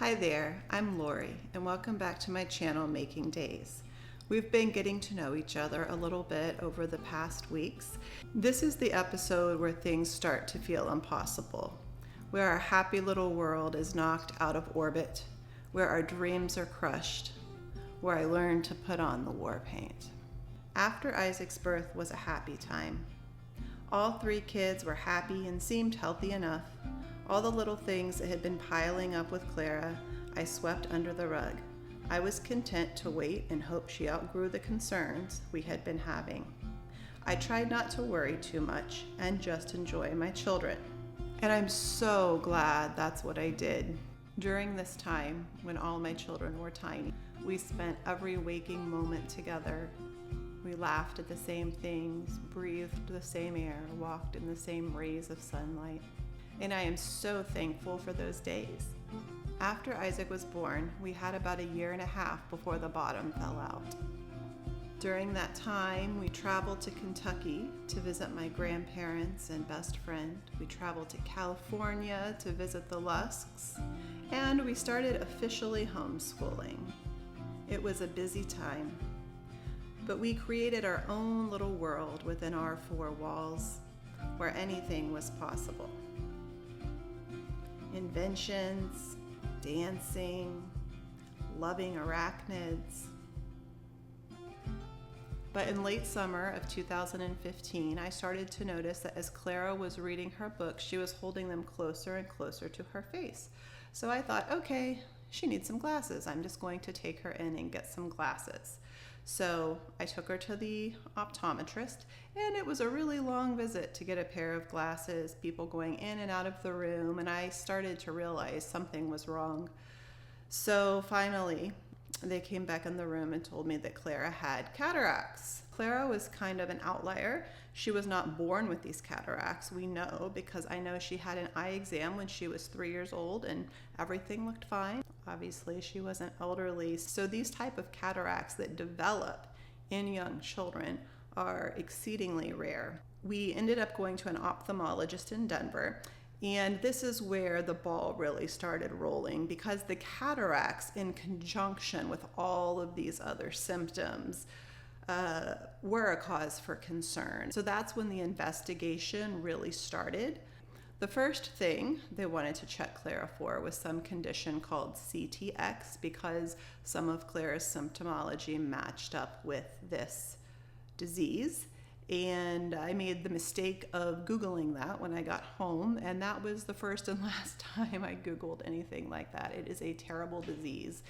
Hi there, I'm Lori, and welcome back to my channel, Making Days. We've been getting to know each other a little bit over the past weeks. This is the episode where things start to feel impossible, where our happy little world is knocked out of orbit, where our dreams are crushed, where I learned to put on the war paint. After Isaac's birth was a happy time. All three kids were happy and seemed healthy enough. All the little things that had been piling up with Clara, I swept under the rug. I was content to wait and hope she outgrew the concerns we had been having. I tried not to worry too much and just enjoy my children. And I'm so glad that's what I did. During this time, when all my children were tiny, we spent every waking moment together. We laughed at the same things, breathed the same air, walked in the same rays of sunlight. And I am so thankful for those days. After Isaac was born, we had about a year and a half before the bottom fell out. During that time, we traveled to Kentucky to visit my grandparents and best friend. We traveled to California to visit the Lusks, and we started officially homeschooling. It was a busy time, but we created our own little world within our four walls where anything was possible. Inventions, dancing, loving arachnids. But in late summer of 2015, I started to notice that as Clara was reading her books, she was holding them closer and closer to her face. So I thought, okay, she needs some glasses. I'm just going to take her in and get some glasses. So I took her to the optometrist, and it was a really long visit to get a pair of glasses, people going in and out of the room, and I started to realize something was wrong. So finally, they came back in the room and told me that Clara had cataracts. Clara was kind of an outlier. She was not born with these cataracts, we know, because I know she had an eye exam when she was 3 years old and everything looked fine. Obviously, she wasn't elderly. So these type of cataracts that develop in young children are exceedingly rare. We ended up going to an ophthalmologist in Denver, and this is where the ball really started rolling, because the cataracts, in conjunction with all of these other symptoms, were a cause for concern. So that's when the investigation really started. The first thing they wanted to check Clara for was some condition called CTX, because some of Clara's symptomology matched up with this disease. And I made the mistake of Googling that when I got home, and that was the first and last time I Googled anything like that. It is a terrible disease.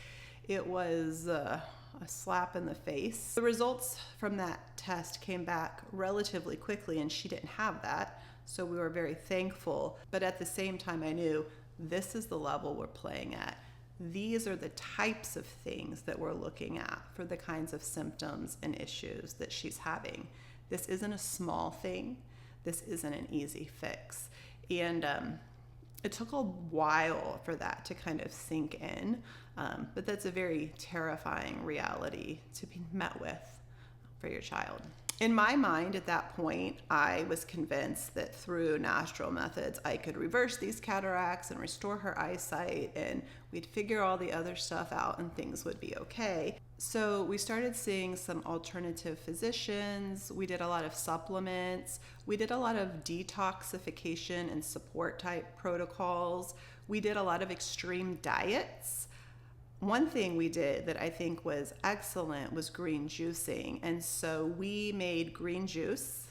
It was a slap in the face. The results from that test came back relatively quickly, and she didn't have that. So we were very thankful, but at the same time I knew this is the level we're playing at. These are the types of things that we're looking at for the kinds of symptoms and issues that she's having. This isn't a small thing. This isn't an easy fix. And it took a while for that to kind of sink in, but that's a very terrifying reality to be met with for your child. In my mind at that point, I was convinced that through natural methods, I could reverse these cataracts and restore her eyesight, and we'd figure all the other stuff out and things would be okay. So we started seeing some alternative physicians. We did a lot of supplements. We did a lot of detoxification and support type protocols. We did a lot of extreme diets. One thing we did that I think was excellent was green juicing. And so we made green juice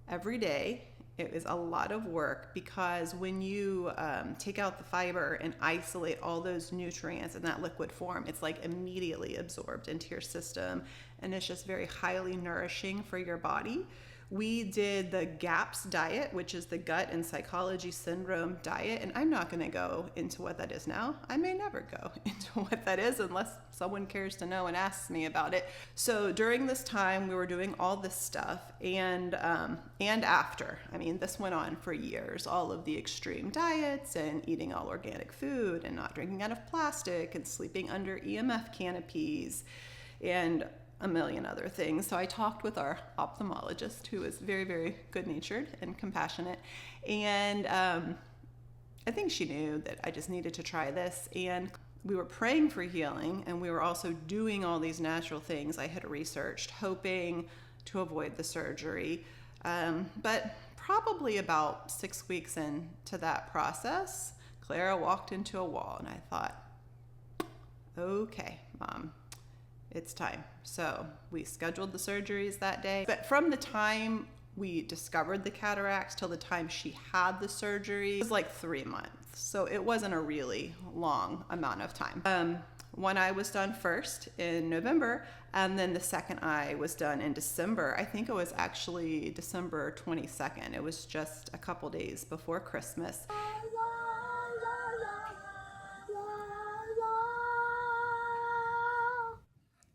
every day. It was a lot of work, because when you take out the fiber and isolate all those nutrients in that liquid form, it's like immediately absorbed into your system, and it's just very highly nourishing for your body. We did the GAPS diet, which is the gut and psychology syndrome diet, and I'm not going to go into what that is now. I may never go into what that is unless someone cares to know and asks me about it. So during this time, we were doing all this stuff, and after. I mean, this went on for years. All of the extreme diets and eating all organic food and not drinking out of plastic and sleeping under EMF canopies and a million other things. So I talked with our ophthalmologist, who is very, very good-natured and compassionate, and I think she knew that I just needed to try this. And we were praying for healing, and we were also doing all these natural things I had researched, hoping to avoid the surgery. But probably about 6 weeks into that process, Clara walked into a wall, and I thought, okay, Mom, it's time. So we scheduled the surgeries that day. But from the time we discovered the cataracts till the time she had the surgery, it was like 3 months. So it wasn't a really long amount of time. One eye was done first in November, and then the second eye was done in December. I think it was actually December 22nd. It was just a couple days before Christmas.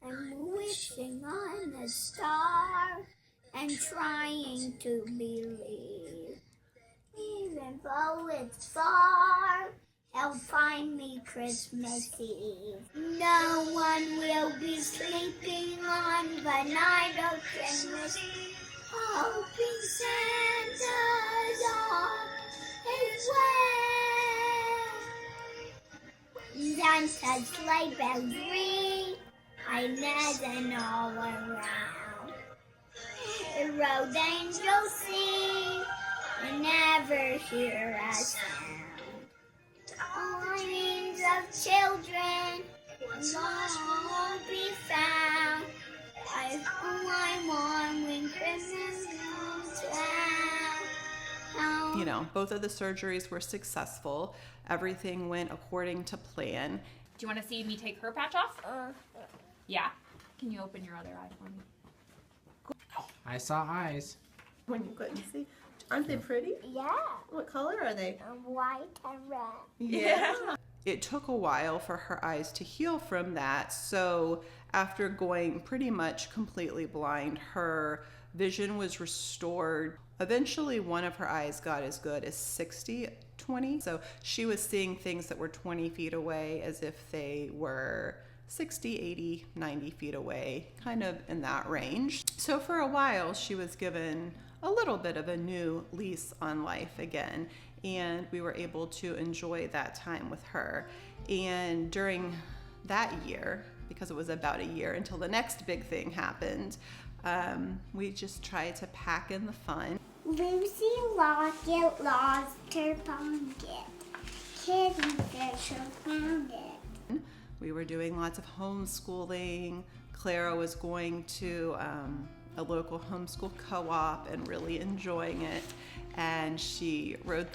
I'm wishing on a star and trying to believe, even though it's far, they'll find me Christmas Eve. No one will be sleeping on the night of Christmas Eve, hoping Santa's on his way. Santa's sleigh bells ring, Inez and all around. The road angels sing and never hear a sound. Lines of children won't be found. I'm on when Christmas comes round. You know, both of the surgeries were successful. Everything went according to plan. Do you want to see me take her patch off? Yeah. Can you open your other eye for me? I saw eyes. When you couldn't see. Aren't they pretty? Yeah, What color are they? white and red. Yeah. It took a while for her eyes to heal from that. So after going pretty much completely blind, her vision was restored. Eventually, one of her eyes got as good as 60/20. So she was seeing things that were 20 feet away as if they were 60, 80, 90 feet away, kind of in that range. So for a while, she was given a little bit of a new lease on life again, and we were able to enjoy that time with her. And during that year, because it was about a year until the next big thing happened, we just tried to pack in the fun. Lucy Lockett lost her pumpkin. Kitty Fisher found it. We were doing lots of homeschooling. Clara was going to a local homeschool co-op and really enjoying it. And she wrote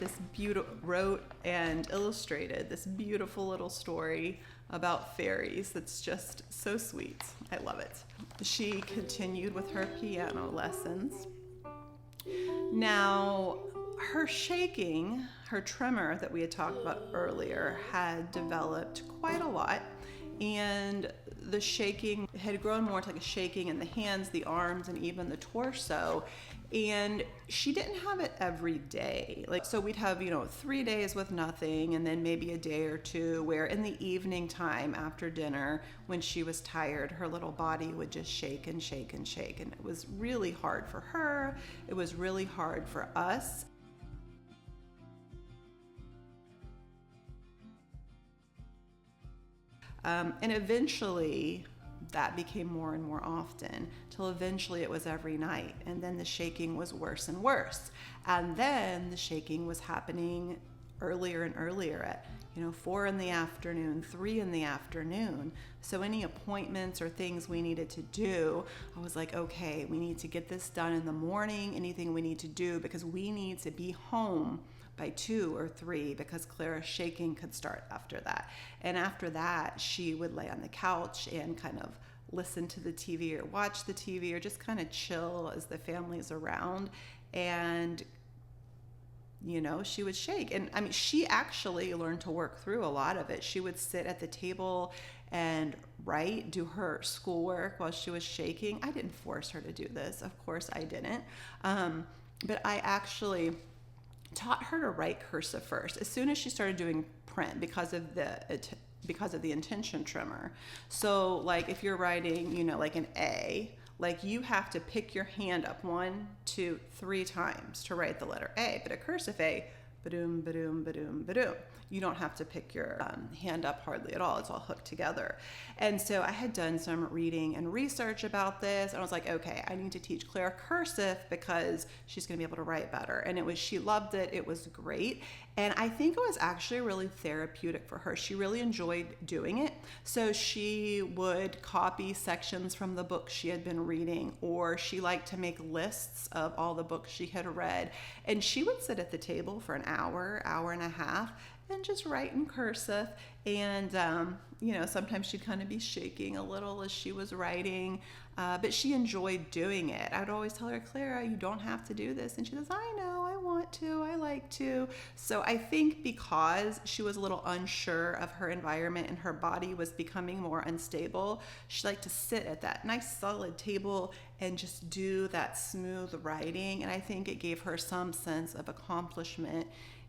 and illustrated this beautiful little story about fairies that's just so sweet. I love it. She continued with her piano lessons. Now, her shaking, her tremor that we had talked about earlier, had developed quite a lot. And the shaking had grown more to like a shaking in the hands, the arms, and even the torso. And she didn't have it every day. So we'd have, 3 days with nothing, and then maybe a day or two where in the evening time after dinner, when she was tired, her little body would just shake and shake and shake. And it was really hard for her. It was really hard for us. And eventually that became more and more often, till eventually it was every night. And then the shaking was worse and worse. And then the shaking was happening earlier and earlier at 4 in the afternoon, 3 in the afternoon. So any appointments or things we needed to do, I was like, okay, we need to get this done in the morning, anything we need to do, because we need to be home by 2 or 3, because Clara's shaking could start after that. And after that, she would lay on the couch and kind of listen to the TV or watch the TV or just kind of chill as the family's around. And she would shake. And I mean, she actually learned to work through a lot of it. She would sit at the table and write, do her schoolwork while she was shaking. I didn't force her to do this. Of course I didn't. But I actually taught her to write cursive first. As soon as she started doing print, because of the intention tremor. So like if you're writing, like an A, like you have to pick your hand up 1, 2, 3 times to write the letter A. But a cursive A, Ba-doom, ba-doom, ba-doom, ba-doom. You don't have to pick your hand up hardly at all. It's all hooked together. And so I had done some reading and research about this, and I was like, okay, I need to teach Clara cursive because she's going to be able to write better. And she loved it. It was great. And I think it was actually really therapeutic for her. She really enjoyed doing it. So she would copy sections from the books she had been reading, or she liked to make lists of all the books she had read. And she would sit at the table for an hour, hour and a half, and just write in cursive. And, sometimes she'd kind of be shaking a little as she was writing, but she enjoyed doing it. I'd always tell her, Clara, you don't have to do this. And she says, I know, I want to, I like to. So I think because she was a little unsure of her environment and her body was becoming more unstable, she liked to sit at that nice solid table and just do that smooth writing. And I think it gave her some sense of accomplishment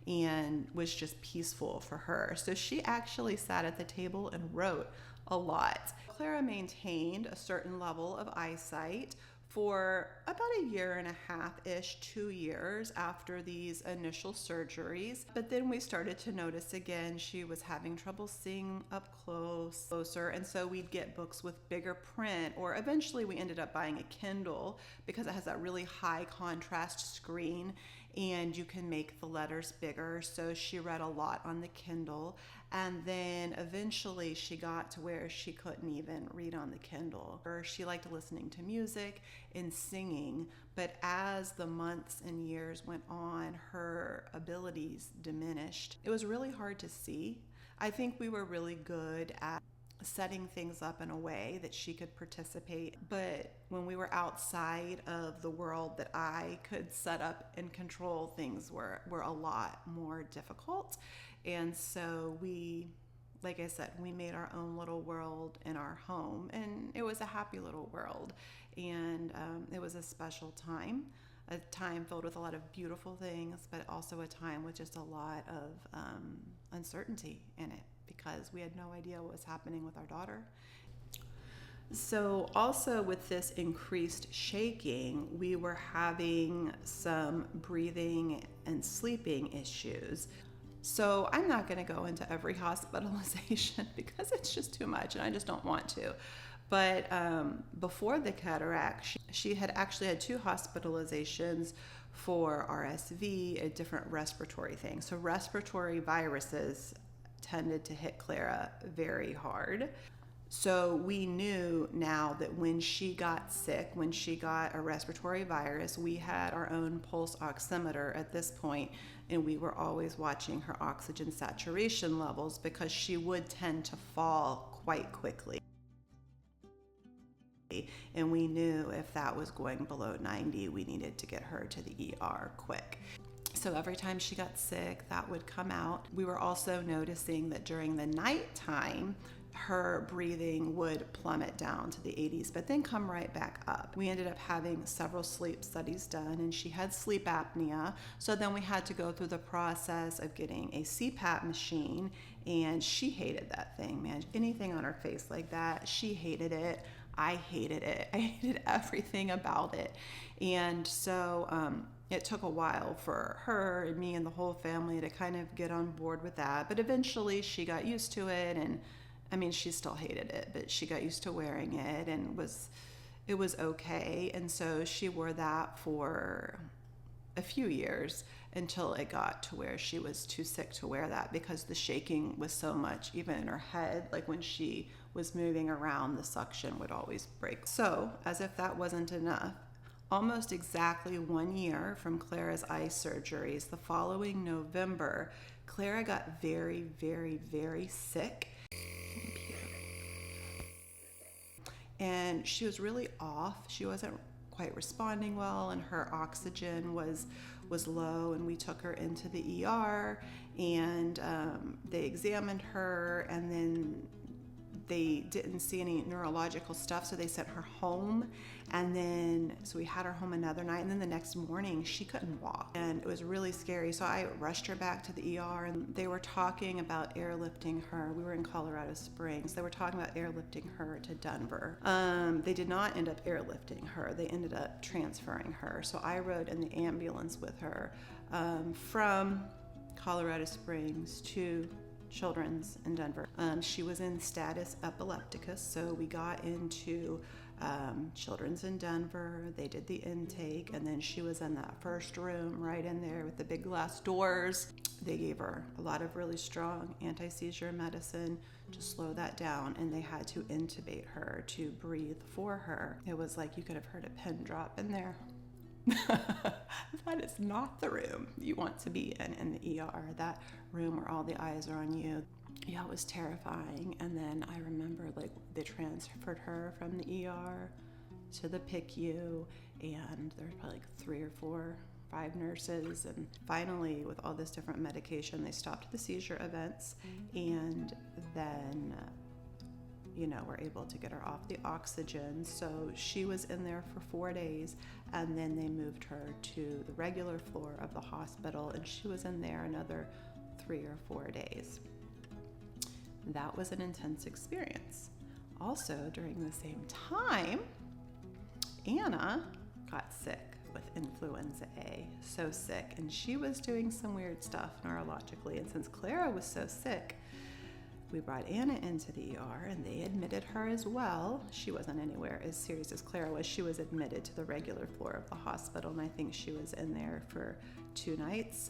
and was just peaceful for her. So she actually sat at the table and wrote a lot. Clara maintained a certain level of eyesight for about a year and a half-ish, 2 years after these initial surgeries. But then we started to notice again she was having trouble seeing up closer, and so we'd get books with bigger print, or eventually we ended up buying a Kindle because it has that really high contrast screen and you can make the letters bigger. So she read a lot on the Kindle, and then eventually she got to where she couldn't even read on the Kindle. She liked listening to music and singing, but as the months and years went on, her abilities diminished. It was really hard to see. I think we were really good at setting things up in a way that she could participate, but when we were outside of the world that I could set up and control, things were a lot more difficult. And so like I said, we made our own little world in our home, and it was a happy little world. And it was a special time, a time filled with a lot of beautiful things, but also a time with just a lot of uncertainty in it, because we had no idea what was happening with our daughter. So also with this increased shaking, we were having some breathing and sleeping issues. So I'm not going to go into every hospitalization because it's just too much and I just don't want to. But before the cataract, she had actually had 2 hospitalizations for RSV, a different respiratory thing. So respiratory viruses tended to hit Clara very hard. So we knew now that when she got sick, when she got a respiratory virus, we had our own pulse oximeter at this point, and we were always watching her oxygen saturation levels because she would tend to fall quite quickly. And we knew if that was going below 90, we needed to get her to the ER quick. So every time she got sick, that would come out. We were also noticing that during the nighttime, her breathing would plummet down to the 80s, but then come right back up. We ended up having several sleep studies done, and she had sleep apnea. So then we had to go through the process of getting a CPAP machine, and she hated that thing, man. Anything on her face like that, she hated it. I hated it. I hated everything about it. And so it took a while for her and me and the whole family to kind of get on board with that. But eventually she got used to it, and I mean, she still hated it, but she got used to wearing it, and it was okay. And so she wore that for a few years until it got to where she was too sick to wear that because the shaking was so much, even in her head. Like when she was moving around, the suction would always break. So, as if that wasn't enough, almost exactly 1 year from Clara's eye surgeries, the following November, Clara got very, very, very sick. And she was really off. She wasn't quite responding well, and her oxygen was low, and we took her into the ER, and they examined her, and then they didn't see any neurological stuff, so they sent her home. And then so we had her home another night, and then the next morning she couldn't walk, and it was really scary. So I rushed her back to the ER, and they were talking about airlifting her. We were in Colorado Springs. They were talking about airlifting her to Denver. They did not end up airlifting her. They ended up transferring her. So I rode in the ambulance with her from Colorado Springs to Children's in Denver. She was in status epilepticus, so we got into Children's in Denver. They did the intake, and then she was in that first room right in there with the big glass doors. They gave her a lot of really strong anti-seizure medicine to slow that down, and they had to intubate her to breathe for her. It was like you could have heard a pin drop in there. That is not the room you want to be in the ER, that room where all the eyes are on you. Yeah, it was terrifying. And then I remember like they transferred her from the ER to the PICU, and there was probably like 3 or 4, 5 nurses, and finally with all this different medication they stopped the seizure events, and then were able to get her off the oxygen. So she was in there for 4 days, and then they moved her to the regular floor of the hospital, and she was in there another 3 or 4 days. That was an intense experience. Also, during the same time, Anna got sick with influenza A, so sick, and she was doing some weird stuff neurologically. And since Clara was so sick, we brought Anna into the ER, and they admitted her as well. She wasn't anywhere as serious as Clara was. She was admitted to the regular floor of the hospital, and I think she was in there for 2 nights.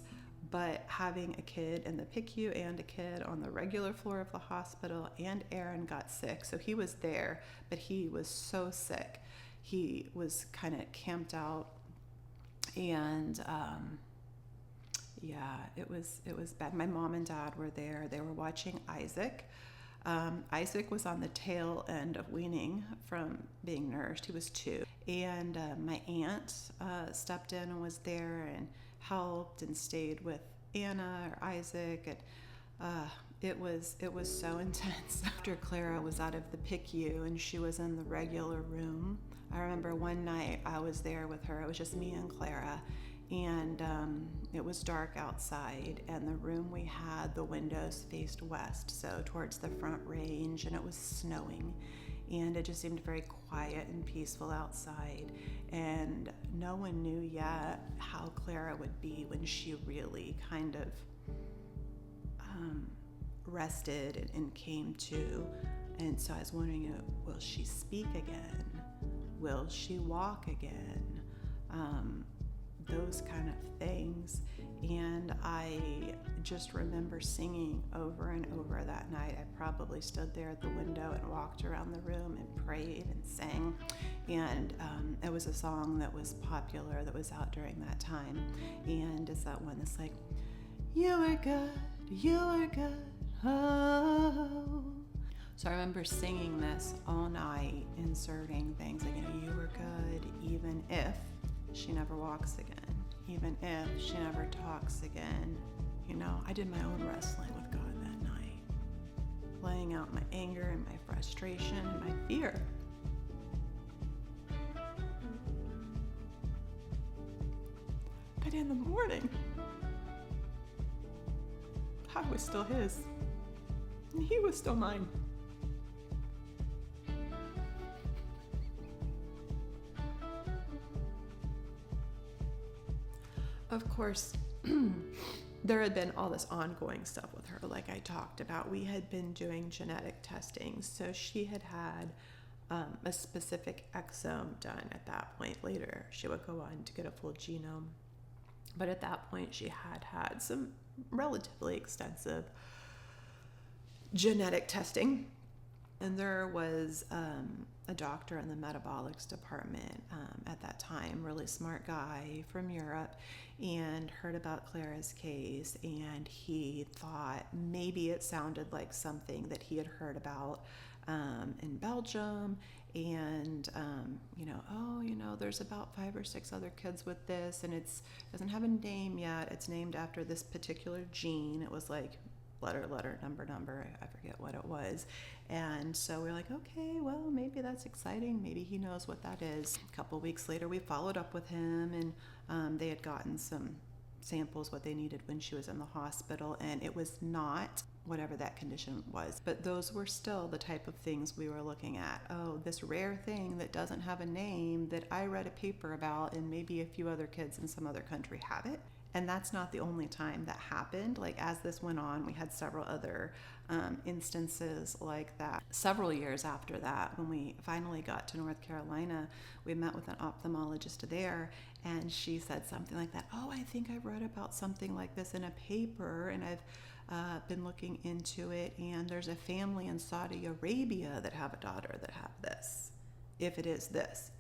But having a kid in the PICU and a kid on the regular floor of the hospital, and Aaron got sick, so he was there, but he was so sick. He was kind of camped out, and yeah, it was bad. My mom and dad were there. They were watching Isaac. Isaac was on the tail end of weaning from being nursed. He was 2. And my aunt stepped in and was there and helped and stayed with Anna or Isaac. And it was so intense. After Clara was out of the PICU and she was in the regular room, I remember one night I was there with her. It was just me and Clara. And it was dark outside, and the room we had, the windows faced west, so towards the front range, and it was snowing, and it just seemed very quiet and peaceful outside. And no one knew yet how Clara would be when she really kind of rested and came to. And so I was wondering, will she speak again? Will she walk again? Those kind of things. And I just remember singing over and over that night. I probably stood there at the window and walked around the room and prayed and sang. And it was a song that was popular, that was out during that time. And it's that one that's like, you are good, you are good, oh. So I remember singing this all night, inserting things like, you were good even if she never walks again, even if she never talks again. I did my own wrestling with God that night, laying out my anger and my frustration and my fear. But in the morning, I was still his, and he was still mine. Of course, there had been all this ongoing stuff with her, like I talked about. We had been doing genetic testing, so she had a specific exome done at that point. Later, she would go on to get a full genome. But at that point, she had some relatively extensive genetic testing. And there was a doctor in the metabolics department at that time, really smart guy from Europe, and heard about Clara's case, and he thought maybe it sounded like something that he had heard about in Belgium, and there's about 5 or 6 other kids with this, and it doesn't have a name yet. It's named after this particular gene. It was like letter, number, I forget what it was. And so we're like, okay, well, maybe that's exciting. Maybe he knows what that is. A couple weeks later, we followed up with him, and they had gotten some samples, what they needed when she was in the hospital, and it was not whatever that condition was. But those were still the type of things we were looking at. Oh, this rare thing that doesn't have a name that I read a paper about, and maybe a few other kids in some other country have it. And that's not the only time that happened. Like, as this went on, we had several other instances like that. Several years after that, when we finally got to North Carolina, we met with an ophthalmologist there, and she said something like that. Oh, I think I read about something like this in a paper, and I've been looking into it, and there's a family in Saudi Arabia that have a daughter that have this, if it is this,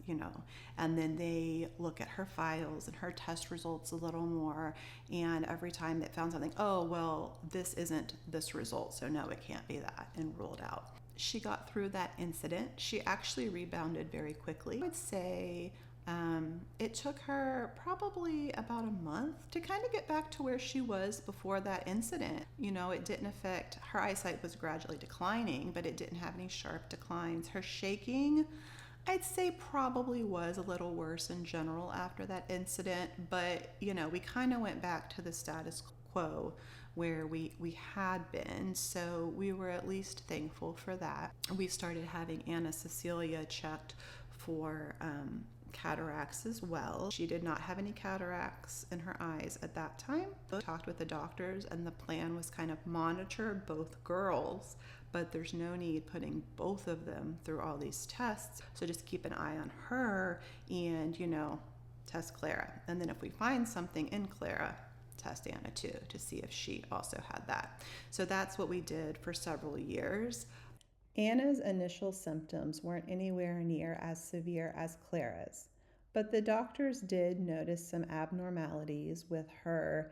and then they look at her files and her test results a little more, and every time they found something, oh, well, this isn't this result, so no, it can't be that, and ruled out. She got through that incident. She actually rebounded very quickly. I would say it took her probably about a month to kind of get back to where she was before that incident. It didn't affect, her eyesight was gradually declining, but it didn't have any sharp declines. Her shaking, I'd say, probably was a little worse in general after that incident, but we kind of went back to the status quo where we had been, so we were at least thankful for that. We started having Ana Cecilia checked for cataracts as well. She did not have any cataracts in her eyes at that time. We talked with the doctors, and the plan was kind of monitor both girls, but there's no need putting both of them through all these tests. So just keep an eye on her and, test Clara. And then if we find something in Clara, test Ana too, to see if she also had that. So that's what we did for several years. Anna's initial symptoms weren't anywhere near as severe as Clara's, but the doctors did notice some abnormalities with her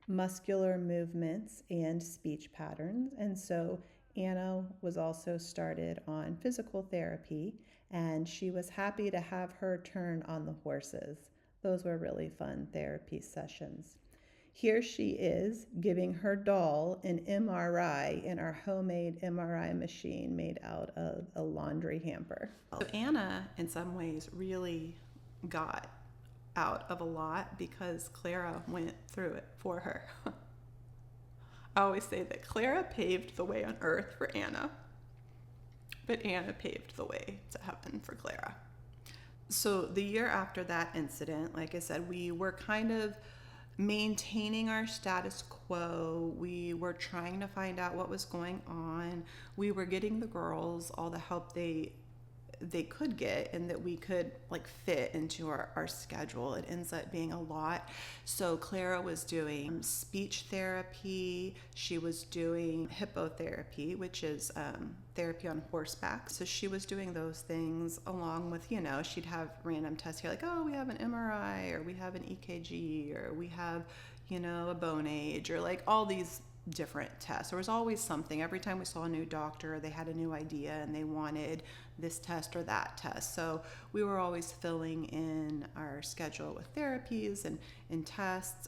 muscular movements and speech patterns, and so Ana was also started on physical therapy, and she was happy to have her turn on the horses. Those were really fun therapy sessions. Here she is giving her doll an MRI in our homemade MRI machine made out of a laundry hamper. So Ana, in some ways, really got out of a lot because Clara went through it for her. I always say that Clara paved the way on earth for Ana, but Ana paved the way to heaven for Clara. So the year after that incident, like I said, we were kind of maintaining our status quo. We were trying to find out what was going on. We were getting the girls all the help they could get and that we could fit into our schedule. It ends up being a lot. So Clara was doing speech therapy. She was doing hippotherapy, which is therapy on horseback. So she was doing those things along with, she'd have random tests here, like, oh, we have an MRI, or we have an EKG, or we have, a bone age, or all these different tests. There was always something. Every time we saw a new doctor, they had a new idea and they wanted this test or that test. So we were always filling in our schedule with therapies and tests.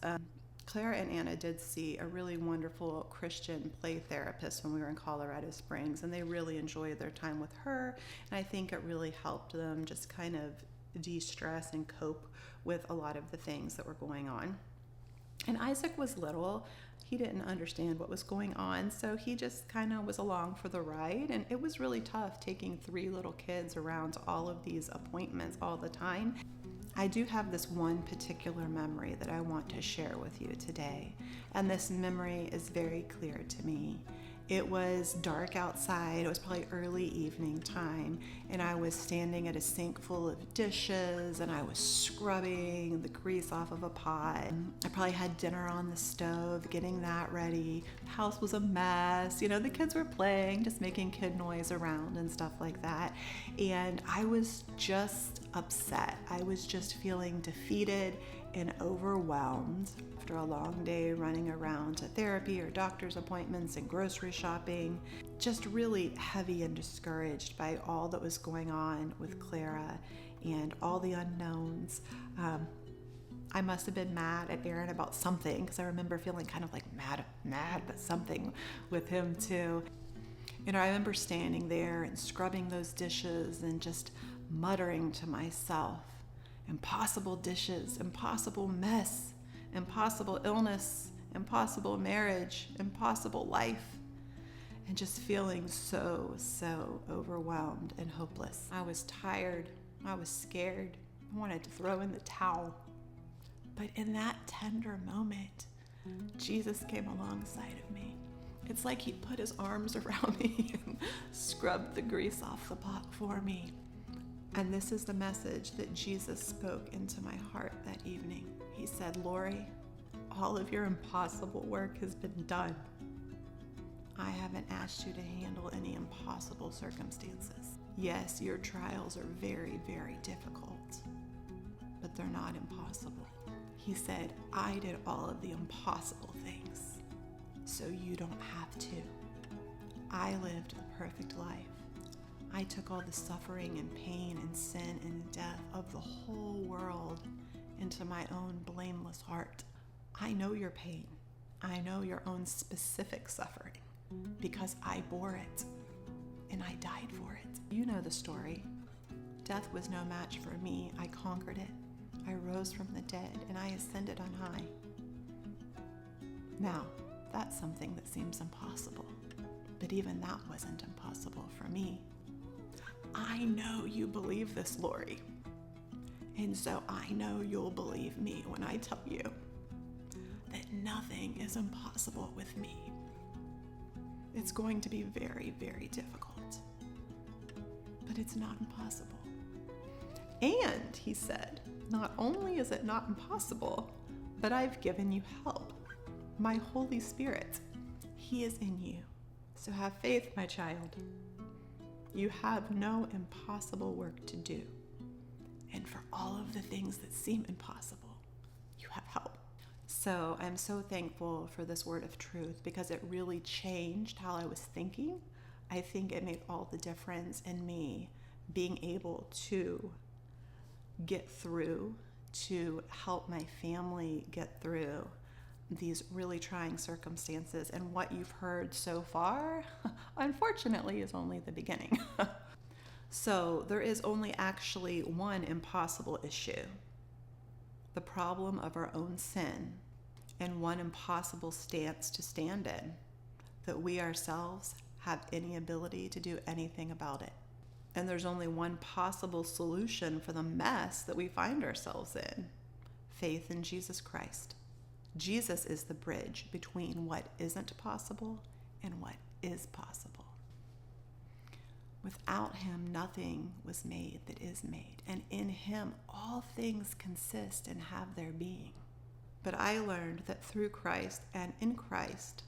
Clara and Ana did see a really wonderful Christian play therapist when we were in Colorado Springs, and they really enjoyed their time with her. And I think it really helped them just kind of de-stress and cope with a lot of the things that were going on. And Isaac was little. He didn't understand what was going on, so he just kind of was along for the ride, and it was really tough taking 3 little kids around to all of these appointments all the time. I do have this one particular memory that I want to share with you today, and this memory is very clear to me. It was dark outside. It was probably early evening time, and I was standing at a sink full of dishes, and I was scrubbing the grease off of a pot. I probably had dinner on the stove, getting that ready. The house was a mess. The kids were playing, just making kid noise around and stuff like that. And I was just upset. I was just feeling defeated and overwhelmed after a long day running around to therapy or doctor's appointments and grocery shopping, just really heavy and discouraged by all that was going on with Clara and all the unknowns. I must have been mad at Aaron about something, because I remember feeling kind of mad, but something with him too. I remember standing there and scrubbing those dishes and just muttering to myself, impossible dishes, impossible mess, impossible illness, impossible marriage, impossible life. and just feeling so overwhelmed and hopeless. I was tired. I was scared. I wanted to throw in the towel. But in that tender moment, Jesus came alongside of me. It's like he put his arms around me and scrubbed the grease off the pot for me. And this is the message that Jesus spoke into my heart that evening. He said, Lori, all of your impossible work has been done. I haven't asked you to handle any impossible circumstances. Yes, your trials are very, very difficult, but they're not impossible. He said, I did all of the impossible things, so you don't have to. I lived a perfect life. I took all the suffering and pain and sin and death of the whole world into my own blameless heart. I know your pain. I know your own specific suffering because I bore it and I died for it. You know the story. Death was no match for me. I conquered it. I rose from the dead and I ascended on high. Now, that's something that seems impossible, but even that wasn't impossible for me. I know you believe this, Lori, and so I know you'll believe me when I tell you that nothing is impossible with me. It's going to be very, very difficult, but it's not impossible. And he said, not only is it not impossible, but I've given you help. My Holy Spirit, he is in you. So have faith, my child. You have no impossible work to do. And for all of the things that seem impossible, you have help. So I'm so thankful for this word of truth because it really changed how I was thinking. I think it made all the difference in me being able to get through, to help my family get through these really trying circumstances. And what you've heard so far, unfortunately, is only the beginning. So there is only actually one impossible issue, the problem of our own sin, and one impossible stance to stand in, that we ourselves have any ability to do anything about it. And there's only one possible solution for the mess that we find ourselves in: faith in Jesus Christ. Jesus is the bridge between what isn't possible and what is possible. Without him, nothing was made that is made, and in him, all things consist and have their being. But I learned that through Christ and in Christ,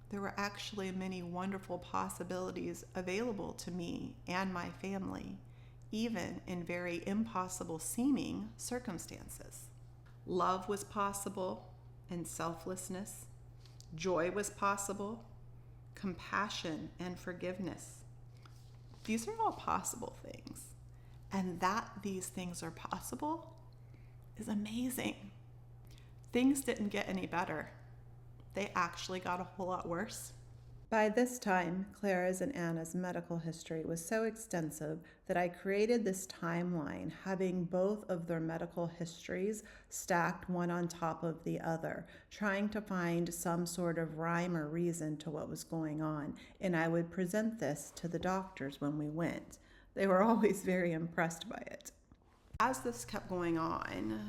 there were actually many wonderful possibilities available to me and my family, even in very impossible seeming circumstances. Love was possible and selflessness. Joy was possible, compassion and forgiveness. These are all possible things. And that these things are possible is amazing. Things didn't get any better. They actually got a whole lot worse. By this time, Clara's and Anna's medical history was so extensive that I created this timeline, having both of their medical histories stacked one on top of the other, trying to find some sort of rhyme or reason to what was going on. And I would present this to the doctors when we went. They were always very impressed by it. As this kept going on,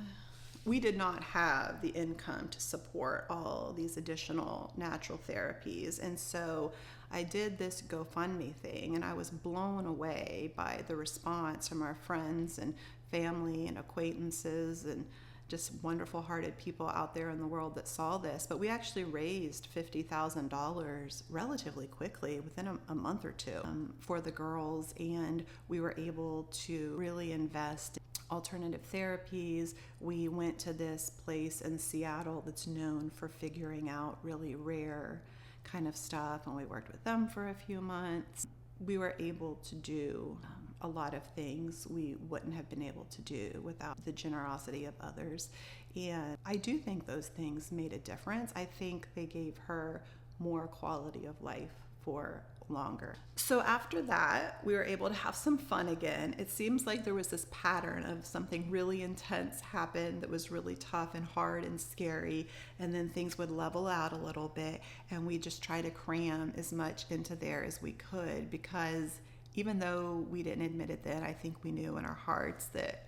we did not have the income to support all these additional natural therapies. And so I did this GoFundMe thing, and I was blown away by the response from our friends and family and acquaintances and just wonderful hearted people out there in the world that saw this. But we actually raised $50,000 relatively quickly, within a month or two, for the girls. And we were able to really invest alternative therapies. We went to this place in Seattle that's known for figuring out really rare kind of stuff, and we worked with them for a few months. We were able to do a lot of things we wouldn't have been able to do without the generosity of others. And I do think those things made a difference. I think they gave her more quality of life for longer. So after that, we were able to have some fun again. It seems like there was this pattern of something really intense happened that was really tough and hard and scary, and then things would level out a little bit, and we just try to cram as much into there as we could, because even though we didn't admit it then, I think we knew in our hearts that,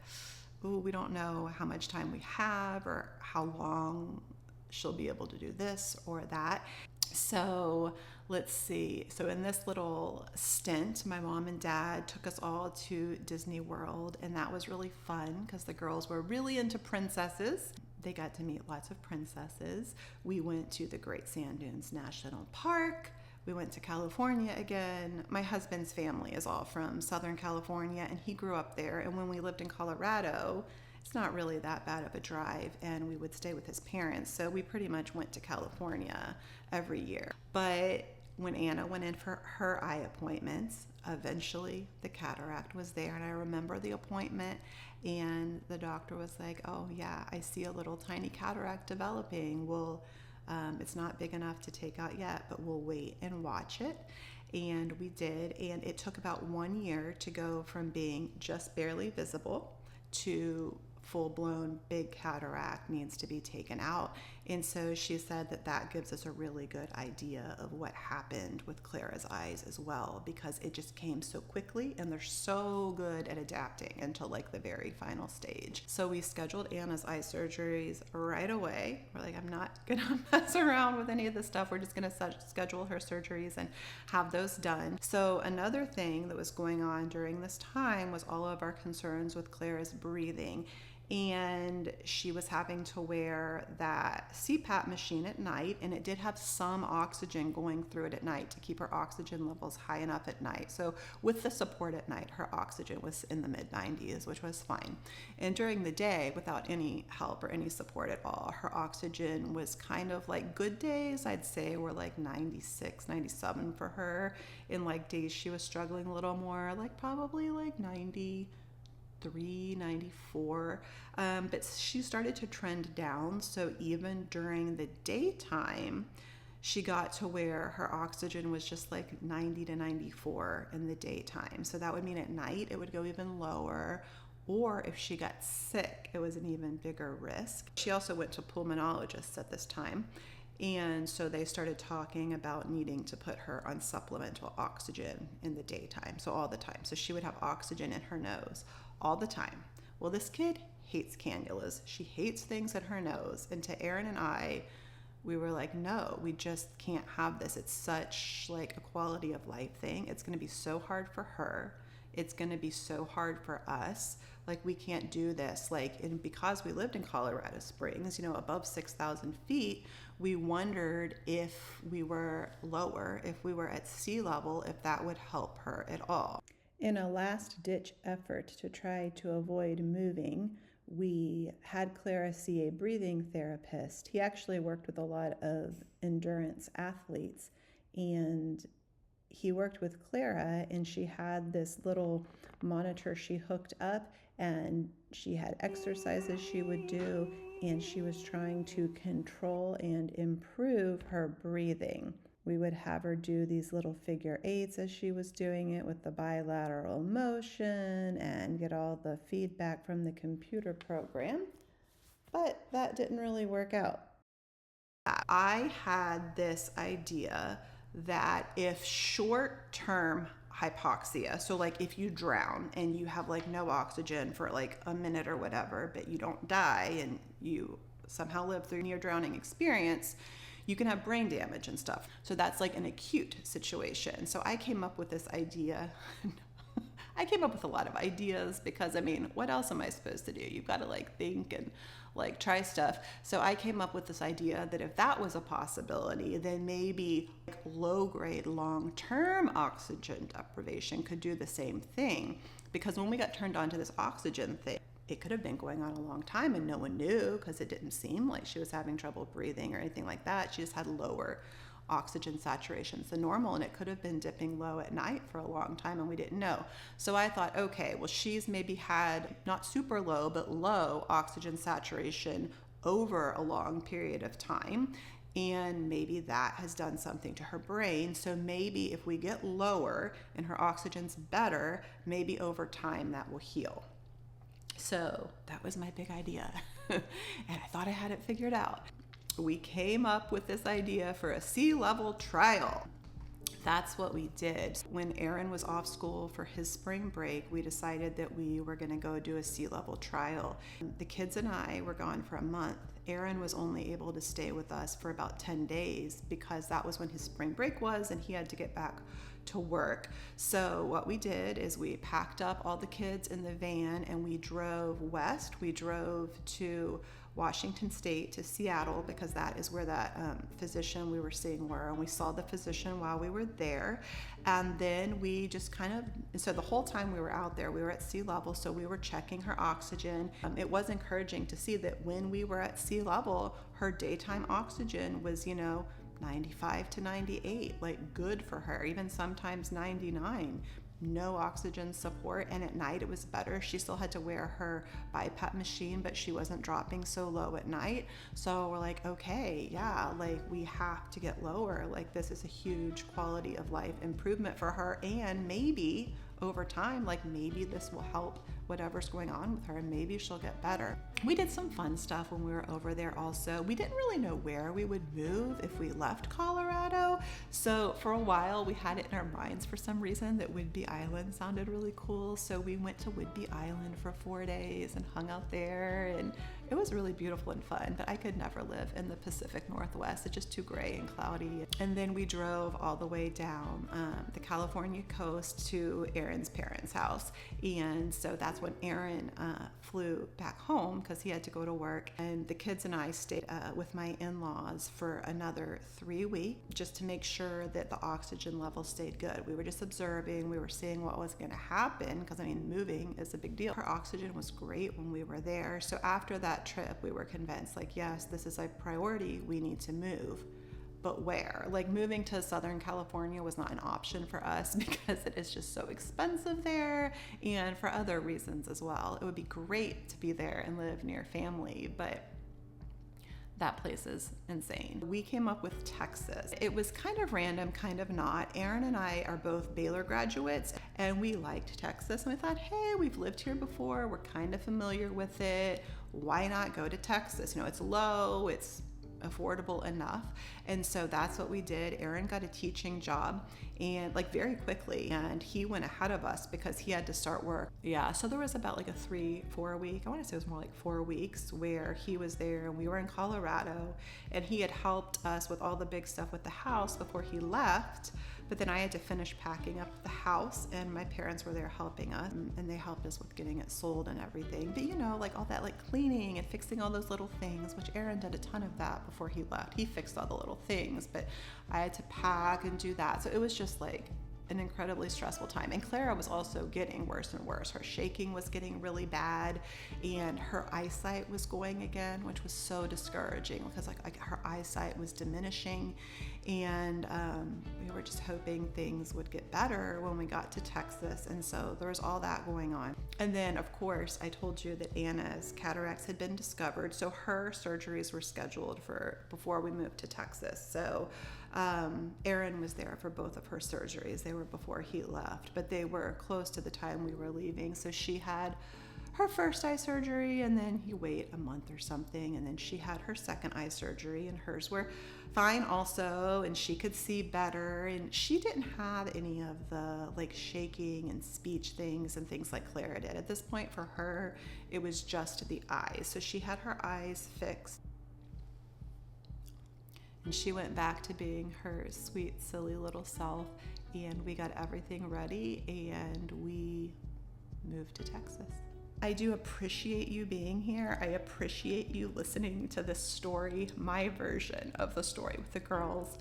ooh, we don't know how much time we have or how long she'll be able to do this or that. So let's see. So in this little stint, my mom and dad took us all to Disney World, and that was really fun because the girls were really into princesses. They got to meet lots of princesses. We went to the Great Sand Dunes National Park. We went to California again. My husband's family is all from Southern California, and he grew up there. And when we lived in Colorado, it's not really that bad of a drive, and we would stay with his parents. So we pretty much went to California every year. But when Anna went in for her eye appointments, eventually the cataract was there. And I remember the appointment, and the doctor was like, oh yeah, I see a little tiny cataract developing. It's not big enough to take out yet, but we'll wait and watch it. And we did, and it took about 1 year to go from being just barely visible to full-blown big cataract needs to be taken out. And so she said that that gives us a really good idea of what happened with Clara's eyes as well, because it just came so quickly, and they're so good at adapting until like the very final stage. So we scheduled Anna's eye surgeries right away. We're like, I'm not gonna mess around with any of this stuff. We're just gonna schedule her surgeries and have those done. So another thing that was going on during this time was all of our concerns with Clara's breathing. And she was having to wear that CPAP machine at night, and it did have some oxygen going through it at night to keep her oxygen levels high enough at night. So with the support at night, her oxygen was in the mid-90s, which was fine. And during the day, without any help or any support at all, her oxygen was kind of like good days, I'd say, were like 96, 97 for her. In like days she was struggling a little more, like probably like 93, 94, but she started to trend down. So even during the daytime, she got to where her oxygen was just like 90 to 94 in the daytime. So that would mean at night it would go even lower, or if she got sick, it was an even bigger risk. She also went to pulmonologists at this time. And so they started talking about needing to put her on supplemental oxygen in the daytime, so all the time. So she would have oxygen in her nose all the time. Well, this kid hates cannulas. She hates things in her nose. And to Aaron and I, we were like, no, we just can't have this. It's such like a quality of life thing. It's going to be so hard for her. It's going to be so hard for us. Like, we can't do this. Like, and because we lived in Colorado Springs, you know, above 6,000 feet, we wondered if we were lower, if we were at sea level, if that would help her at all. In a last-ditch effort to try to avoid moving, we had Clara see a breathing therapist. He actually worked with a lot of endurance athletes, and he worked with Clara, and she had this little monitor she hooked up, and she had exercises she would do, and she was trying to control and improve her breathing. We would have her do these little figure eights as she was doing it with the bilateral motion and get all the feedback from the computer program. But that didn't really work out. I had this idea that if short-term hypoxia, so like if you drown and you have like no oxygen for like a minute or whatever, but you don't die and you somehow live through near drowning experience, you can have brain damage and stuff. So that's like an acute situation. So I came up with this idea. I came up with a lot of ideas because, I mean, what else am I supposed to do? You've got to like think and like try stuff. So I came up with this idea that if that was a possibility, then maybe like low-grade long-term oxygen deprivation could do the same thing. Because when we got turned on to this oxygen thing, it could have been going on a long time and no one knew, because it didn't seem like she was having trouble breathing or anything like that. She just had lower oxygen saturations than normal, and it could have been dipping low at night for a long time and we didn't know. So I thought, okay, well, she's maybe had not super low, but low oxygen saturation over a long period of time. And maybe that has done something to her brain. So maybe if we get lower and her oxygen's better, maybe over time that will heal. So that was my big idea. And I thought I had it figured out. We came up with this idea for a sea level trial. That's what we did. When Aaron was off school for his spring break, we decided that we were going to go do a sea level trial. The kids and I were gone for a month. Aaron was only able to stay with us for about 10 days because that was when his spring break was and he had to get back to work. So what we did is we packed up all the kids in the van and we drove west. We drove to Washington State, to Seattle, because that is where that physician we were seeing were, and we saw the physician while we were there. And then we just so the whole time we were out there, we were at sea level, so we were checking her oxygen. It was encouraging to see that when we were at sea level, her daytime oxygen was 95 to 98, like good for her, even sometimes 99. No oxygen support, and at night it was better. She still had to wear her BiPAP machine, but she wasn't dropping so low at night. So we're like, okay, yeah, like we have to get lower. Like this is a huge quality of life improvement for her, and maybe over time, like maybe this will help whatever's going on with her and maybe she'll get better. We did some fun stuff when we were over there also. We didn't really know where we would move if we left Colorado. So for a while we had it in our minds for some reason that Whidbey Island sounded really cool. So we went to Whidbey Island for 4 days and hung out there, and it was really beautiful and fun, but I could never live in the Pacific Northwest. It's just too gray and cloudy. And then we drove all the way down the California coast to Aaron's parents' house. And so that's when Aaron flew back home because he had to go to work. And the kids and I stayed with my in-laws for another 3 weeks just to make sure that the oxygen level stayed good. We were just observing, we were seeing what was going to happen because moving is a big deal. Her oxygen was great when we were there. So after that trip, we were convinced, like, yes, this is a priority, we need to move. But where? Like moving to Southern California was not an option for us because it is just so expensive there, and for other reasons as well. It would be great to be there and live near family, but that place is insane. We came up with Texas. It was kind of random, kind of not. Aaron and I are both Baylor graduates, and we liked Texas. And we thought, hey, we've lived here before. We're kind of familiar with it. Why not go to Texas? It's low, it's affordable enough. And so that's what we did. Aaron got a teaching job, and like very quickly, and he went ahead of us because he had to start work. Yeah, so there was about like a 3-4 week, I want to say it was more like 4 weeks, where he was there and we were in Colorado, and he had helped us with all the big stuff with the house before he left. But then I had to finish packing up the house, and my parents were there helping us, and they helped us with getting it sold and everything. But like all that like cleaning and fixing all those little things, which Aaron did a ton of that before he left. He fixed all the little things, but I had to pack and do that. So it was just like an incredibly stressful time. And Clara was also getting worse and worse. Her shaking was getting really bad, and her eyesight was going again, which was so discouraging because like her eyesight was diminishing. And we were just hoping things would get better when we got to Texas. And so there was all that going on. And then, of course, I told you that Anna's cataracts had been discovered. So her surgeries were scheduled for before we moved to Texas. So Aaron was there for both of her surgeries. They were before he left, but they were close to the time we were leaving. So she had her first eye surgery, and then he waited a month or something, and then she had her second eye surgery, and hers were fine also, and she could see better, and she didn't have any of the like shaking and speech things and things like Clara did. At this point for her, it was just the eyes. So she had her eyes fixed, and she went back to being her sweet, silly little self, and we got everything ready, and we moved to Texas. I do appreciate you being here. I appreciate you listening to this story, my version of the story with the girls.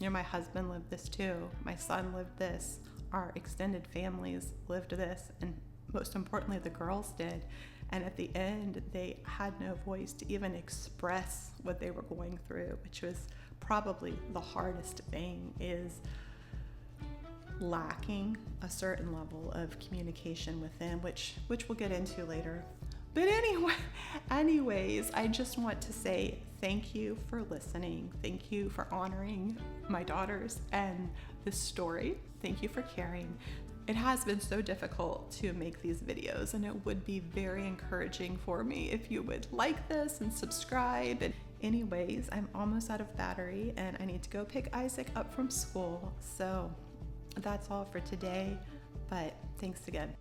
My husband lived this too. My son lived this. Our extended families lived this. And most importantly, the girls did. And at the end, they had no voice to even express what they were going through, which was probably the hardest thing, is lacking a certain level of communication with them, which we'll get into later. But anyways, I just want to say thank you for listening. Thank you for honoring my daughters and this story. Thank you for caring. It has been so difficult to make these videos, and it would be very encouraging for me if you would like this and subscribe. And anyways, I'm almost out of battery and I need to go pick Isaac up from school. So that's all for today, but thanks again.